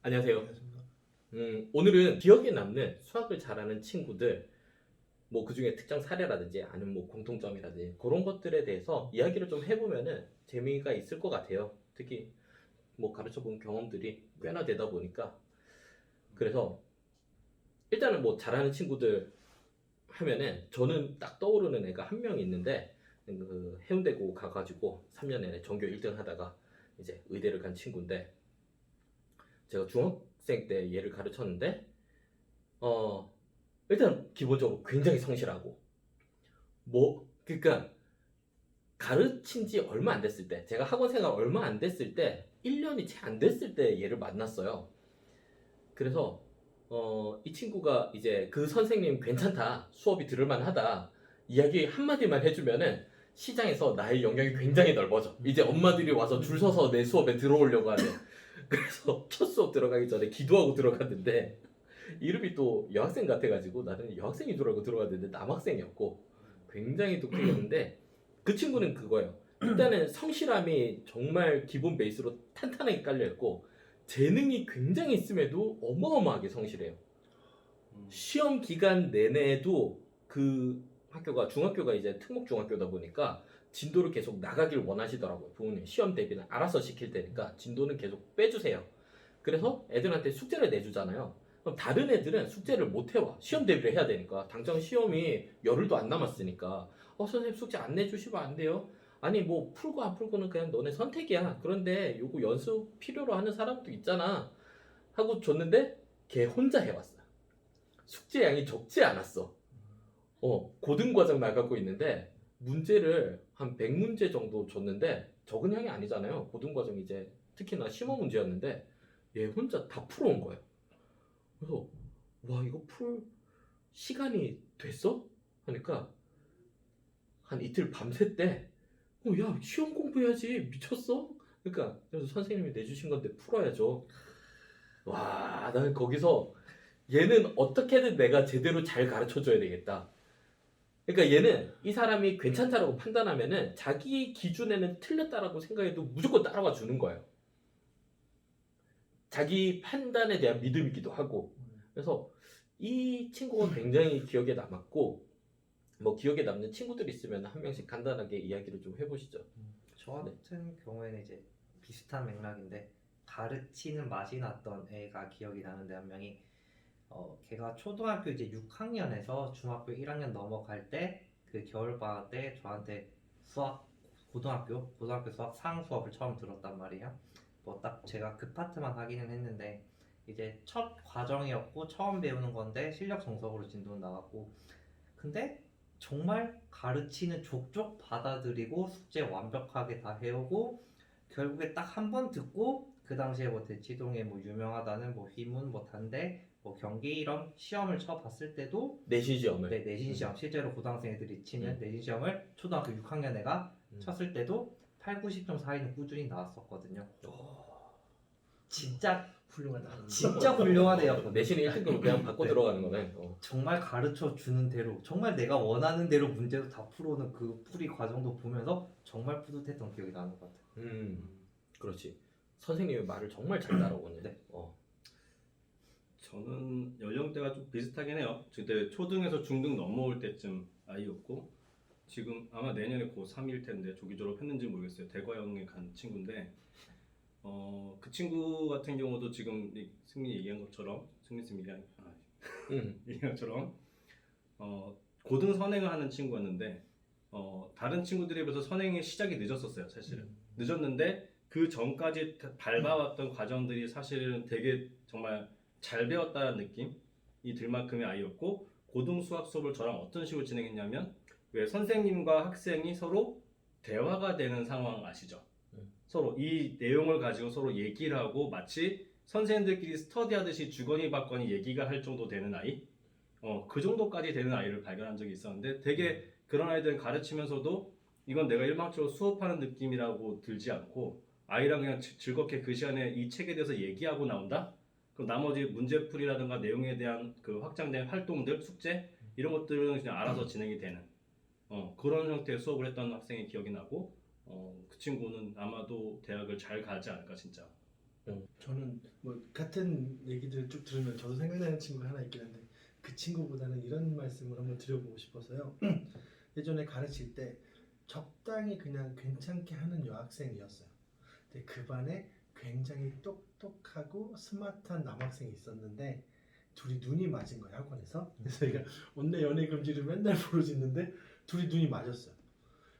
안녕하세요. 오늘은 기억에 남는 수학을 잘하는 친구들, 뭐 그중에 특정 사례라든지 아니면 뭐 공통점이라든지 그런 것들에 대해서 이야기를 좀 해보면은 재미가 있을 것 같아요. 특히 뭐 가르쳐본 경험들이 꽤나 되다 보니까. 그래서 일단은 뭐 잘하는 친구들 하면은 저는 딱 떠오르는 애가 한 명 있는데, 그 해운대고 가가지고 3년 내내 전교 1등 하다가 이제 의대를 간 친구인데, 제가 중학생 때 얘를 가르쳤는데 어 일단 기본적으로 굉장히 성실하고, 뭐 그러니까 가르친 지 얼마 안 됐을 때, 제가 학원 생활 얼마 안 됐을 때, 1년이 채 안 됐을 때 얘를 만났어요. 그래서 이 친구가 이제 그 선생님 괜찮다, 수업이 들을만 하다 이야기 한마디만 해주면은 시장에서 나의 영역이 굉장히 넓어져. 이제 엄마들이 와서 줄 서서 내 수업에 들어오려고 하는. 그래서 첫 수업 들어가기 전에 기도하고 들어갔는데, 이름이 또 여학생 같아가지고 나는 여학생인 줄 알고 들어갔는데 남학생이었고 굉장히 독특했는데, 그 친구는 그거예요. 일단은 성실함이 정말 기본 베이스로 탄탄하게 깔려있고, 재능이 굉장히 있음에도 어마어마하게 성실해요. 시험 기간 내내도 그 학교가 중학교가 이제 특목중학교다 보니까 진도를 계속 나가길 원하시더라고요. 부모님 시험 대비는 알아서 시킬 테니까 진도는 계속 빼주세요. 그래서 애들한테 숙제를 내주잖아요. 그럼 다른 애들은 숙제를 못 해와. 시험 대비를 해야 되니까. 당장 시험이 열흘도 안 남았으니까 선생님 숙제 안 내주시면 안 돼요? 아니 뭐 풀고 안 풀고는 그냥 너네 선택이야. 그런데 요거 연습 필요로 하는 사람도 있잖아 하고 줬는데, 걔 혼자 해왔어. 숙제 양이 적지 않았어. 고등과정 나가고 있는데 문제를 한 100문제 정도 줬는데, 적은 양이 아니잖아요. 고등과정 이제 특히나 심화 문제였는데 얘 혼자 다 풀어온 거예요. 그래서 와, 이거 풀 시간이 됐어? 하니까 한 이틀 밤샜대. 야, 시험 공부해야지. 미쳤어? 그러니까 그래서 선생님이 내주신 건데 풀어야죠. 와, 나는 거기서 얘는 어떻게든 내가 제대로 잘 가르쳐 줘야 되겠다. 그러니까 얘는 이 사람이 괜찮다라고 판단하면은 자기 기준에는 틀렸다라고 생각해도 무조건 따라와 주는 거예요. 자기 판단에 대한 믿음이기도 하고. 그래서 이 친구가 굉장히 기억에 남았고, 뭐 기억에 남는 친구들 있으면 한 명씩 간단하게 이야기를 좀 해보시죠. 저 네. 같은 경우에는 이제 비슷한 맥락인데 가르치는 맛이 났던 애가 기억이 나는데 한 명이 걔가 초등학교 이제 6학년에서 중학교 1학년 넘어갈 때 그 겨울방학 때 저한테 수학 고등학교 수학 상 수업을 처음 들었단 말이에요. 뭐 딱 제가 그 파트만 하기는 했는데 이제 첫 과정이었고 처음 배우는 건데 실력 정석으로 진도는 나갔고, 근데 정말 가르치는 족족 받아들이고 숙제 완벽하게 다 해오고 결국에 딱 한 번 듣고 그 당시에 뭐 대치동에 뭐 유명하다는 뭐 휘문 뭐 단대 뭐 경기 이런 시험을 쳐봤을 때도 내신 시험을. 네, 내신 시험 실제로 고등학생 애들이 치는 내신 시험을 초등학교 6학년 애가 쳤을 때도 8, 90점 사이는 꾸준히 나왔었거든요. 진짜 훌륭하다. 진짜 훌륭한 애였거든요. 내신 1등급을 그냥 받고 네. 들어가는 거네. 정말 가르쳐 주는 대로 정말 내가 원하는 대로 문제도 다 풀어오는 그 풀이 과정도 보면서 정말 뿌듯했던 기억이 나는 것 같아요. 그렇지. 선생님의 말을 정말 잘 따라오네. 네. 저는 연령대가 좀 비슷하긴 해요. 그때 초등에서 중등 넘어올 때쯤 아이였고, 지금 아마 내년에 고3일 텐데 조기 졸업했는지 모르겠어요. 대과형에 간 친구인데, 그 친구 같은 경우도 지금 승리 얘기한 것처럼, 승리쌤 얘기한 것처럼 고등 선행을 하는 친구였는데, 다른 친구들에 비해서 선행의 시작이 늦었었어요. 사실은 늦었는데 그 전까지 밟아왔던 과정들이 사실은 되게 정말 잘 배웠다는 느낌이 들 만큼의 아이였고, 고등 수학 수업을 저랑 어떤 식으로 진행했냐면, 왜 선생님과 학생이 서로 대화가 되는 상황 아시죠? 서로 이 내용을 가지고 서로 얘기를 하고 마치 선생님들끼리 스터디하듯이 주거니 받거니 얘기가 할 정도 되는 아이, 그 정도까지 되는 아이를 발견한 적이 있었는데, 되게 그런 아이들은 가르치면서도 이건 내가 일방적으로 수업하는 느낌이라고 들지 않고 아이랑 그냥 즐겁게 그 시간에 이 책에 대해서 얘기하고 나온다? 그럼 나머지 문제풀이라든가 내용에 대한 그 확장된 활동들, 숙제 이런 것들은 그냥 알아서 진행이 되는 그런 형태의 수업을 했던 학생이 기억이 나고, 그 친구는 아마도 대학을 잘 가지 않을까 진짜. 저는 뭐 같은 얘기들 쭉 들으면 저도 생각나는 친구가 하나 있긴 한데 그 친구보다는 이런 말씀을 한번 드려보고 싶어서요. 예전에 가르칠 때 적당히 그냥 괜찮게 하는 여학생이었어요. 근데 그 반에 굉장히 똑똑하고 스마트한 남학생이 있었는데 둘이 눈이 맞은 거예요, 학원에서. 그래서 얘가 원래 연애 금지를 맨날 부르짖는데 둘이 눈이 맞았어요.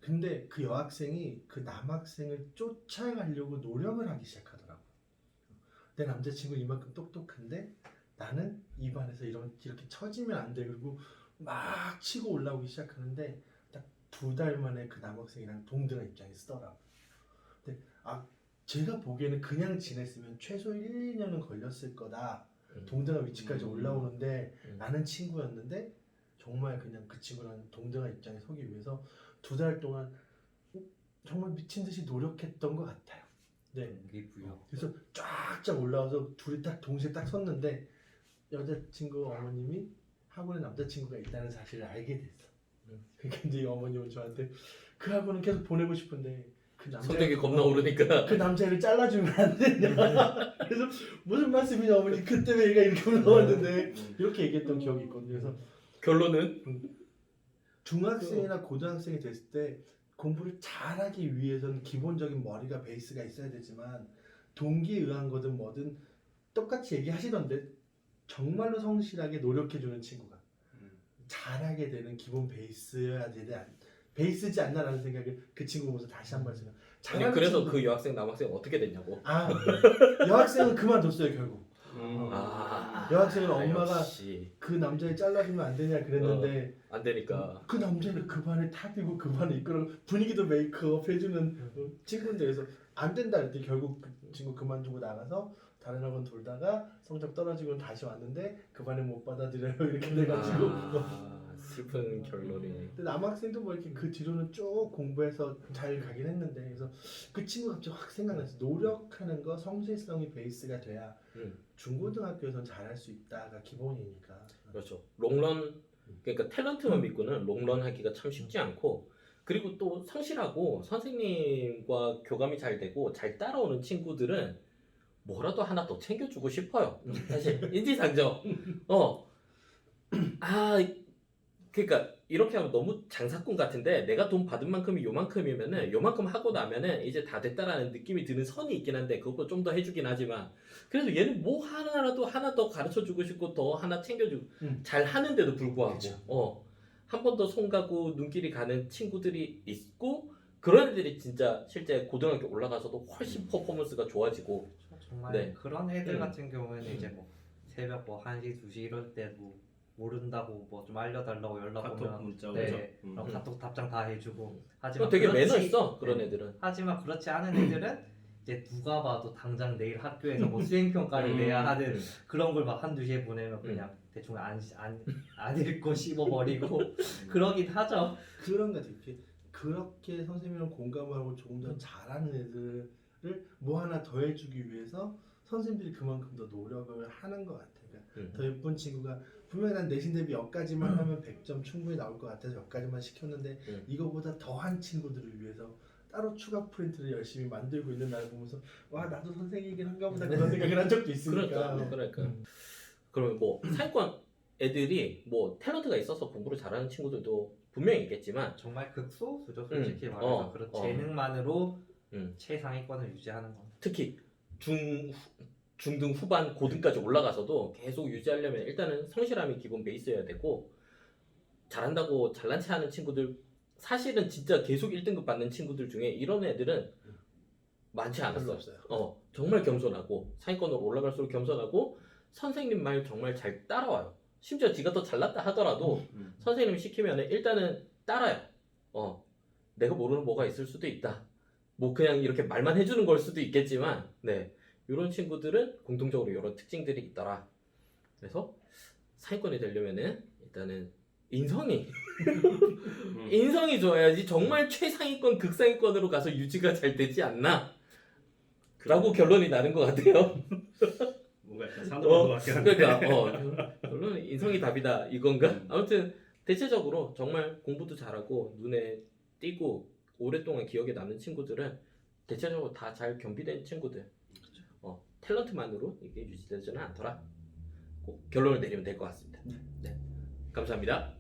근데 그 여학생이 그 남학생을 쫓아가려고 노력을 하기 시작하더라고요. 내 남자친구 이만큼 똑똑한데 나는 이 반에서 이렇게 처지면 안 돼. 그리고 막 치고 올라오기 시작하는데 딱 2달 만에 그 남학생이랑 동등한 입장에 쓰더라고요. 근데 제가 보기에는 그냥 지냈으면 최소 1, 2년은 걸렸을 거다. 동등한 위치까지 올라오는데 나는 친구였는데 정말 그냥 그 친구랑 동등한 입장에 서기 위해서 2달 동안 정말 미친 듯이 노력했던 것 같아요. 네. 동기부여. 그래서 쫙쫙 올라와서 둘이 딱 동시에 딱 섰는데 여자친구 어머님이 학원에 남자친구가 있다는 사실을 알게 됐어. 그러니까 이제 어머님은 저한테 그 학원은 계속 보내고 싶은데 그 성적이 겁나 오르니까 그 남자를 잘라주면 안 되냐. 그래서 무슨 말씀이냐 어머니 그때 왜 얘가 이렇게 올라왔는데 이렇게 얘기했던 기억이 있거든요. 그래서 결론은 중학생이나 고등학생이 됐을 때 공부를 잘하기 위해서는 기본적인 머리가 베이스가 있어야 되지만 동기에 의한 거든 뭐든 똑같이 얘기하시던데 정말로 성실하게 노력해주는 친구가 잘하게 되는 기본 베이스여야 되지 베이스지 않나라는 생각을 그 친구 보면서 다시 한 번 생각. 아니 그래서 그 여학생 남학생 어떻게 됐냐고. 여학생은 그만뒀어요 결국. 여학생은 엄마가 역시 그 남자를 잘라주면 안 되냐 그랬는데 안 되니까. 그 남자를 그 반에 탑이고 그 반에 이끌어 분위기도 메이크업 해주는 친구인데 그래서 안 된다 그랬더니 결국 그 친구 그만두고 나가서 다른 학원 돌다가 성적 떨어지고 다시 왔는데 그 반에 못 받아들여요 이렇게 돼가지고 슬픈 결론이네. 근데 남학생도 뭐 이렇게 그 뒤로는 쭉 공부해서 잘 가긴 했는데 그래서 그 친구 갑자기 확 생각났어. 노력하는 거 성실성이 베이스가 돼야 중고등학교에선 잘할 수 있다가 기본이니까. 그렇죠. 롱런 그러니까 탤런트만 믿고는 롱런 하기가 참 쉽지 않고 그리고 또 성실하고 선생님과 교감이 잘 되고 잘 따라오는 친구들은 뭐라도 하나 더 챙겨주고 싶어요. 사실 인지상정. 그러니까 이렇게 하면 너무 장사꾼 같은데 내가 돈 받은 만큼이 요만큼이면은 요만큼 하고 나면은 이제 다 됐다라는 느낌이 드는 선이 있긴 한데 그것도 좀 더 해주긴 하지만 그래도 얘는 뭐 하나라도 하나 더 가르쳐주고 싶고 더 하나 챙겨주고 잘 하는데도 불구하고 그쵸. 한 번 더 손 가고 눈길이 가는 친구들이 있고 그런 애들이 진짜 실제 고등학교 올라가서도 훨씬 퍼포먼스가 좋아지고 정말 네. 그런 애들 같은 경우에는 이제 뭐 새벽 뭐 1시, 2시 이럴 때도 모른다고 뭐 좀 알려달라고 연락 카톡 오면 문자 네, 오죠. 그럼 카톡 답장 다 해주고 하지만 되게 그렇지- 매너 있어 그런 네. 애들은. 하지만 그렇지 않은 애들은 이제 누가 봐도 당장 내일 학교에서 뭐 수행평가를 내야 하는 그런 걸 막 1-2시에 보내면 그냥 대충 안 읽고 씹어버리고 그러긴 하죠. 그런 것 같아요. 그렇게 선생님이랑 공감하고 조금 더 잘하는 애들을 뭐 하나 더 해주기 위해서 선생님들이 그만큼 더 노력을 하는 것 같아요. 그러니까 더 예쁜 친구가 분명히 난 내신 대비 여기까지만 하면 100점 충분히 나올 것 같아서 여기까지만 시켰는데 이거보다 더한 친구들을 위해서 따로 추가 프린트를 열심히 만들고 있는 나를 보면서 와 나도 선생이긴 한가 보다 그런 생각을 한 적도 있으니까. 그러니까. 그러면 뭐 상위권 애들이 뭐 탤런트가 있어서 공부를 잘하는 친구들도 분명히 있겠지만 정말 극소수죠 솔직히 말해서 그런 재능만으로 최상위권을 유지하는 건. 특히 중등 후반 고등까지 올라가서도 계속 유지하려면 일단은 성실함이 기본 베이스여야 되고 잘한다고 잘난 체 하는 친구들 사실은 진짜 계속 1등급 받는 친구들 중에 이런 애들은 많지 별로 않았어요. 없어요. 정말 겸손하고 상위권으로 올라갈수록 겸손하고 선생님 말 정말 잘 따라와요. 심지어 지가 더 잘났다 하더라도 선생님이 시키면 일단은 따라요. 내가 모르는 뭐가 있을 수도 있다. 뭐 그냥 이렇게 말만 해주는 걸 수도 있겠지만 네 이런 친구들은 공통적으로 이런 특징들이 있더라. 그래서 상위권이 되려면은 일단은 인성이 좋아야지 정말 최상위권 극상위권으로 가서 유지가 잘 되지 않나 라고 결론이 나는 것 같아요. 뭔가 약간 산으로 같긴 한데. 그러니까 결론은 인성이 답이다 이건가? 아무튼 대체적으로 정말 공부도 잘하고 눈에 띄고 오랫동안 기억에 남는 친구들은 대체적으로 다 잘 겸비된 친구들. 탤런트만으로 이게 유지되지는 않더라. 꼭 결론을 내리면 될 것 같습니다. 네. 감사합니다.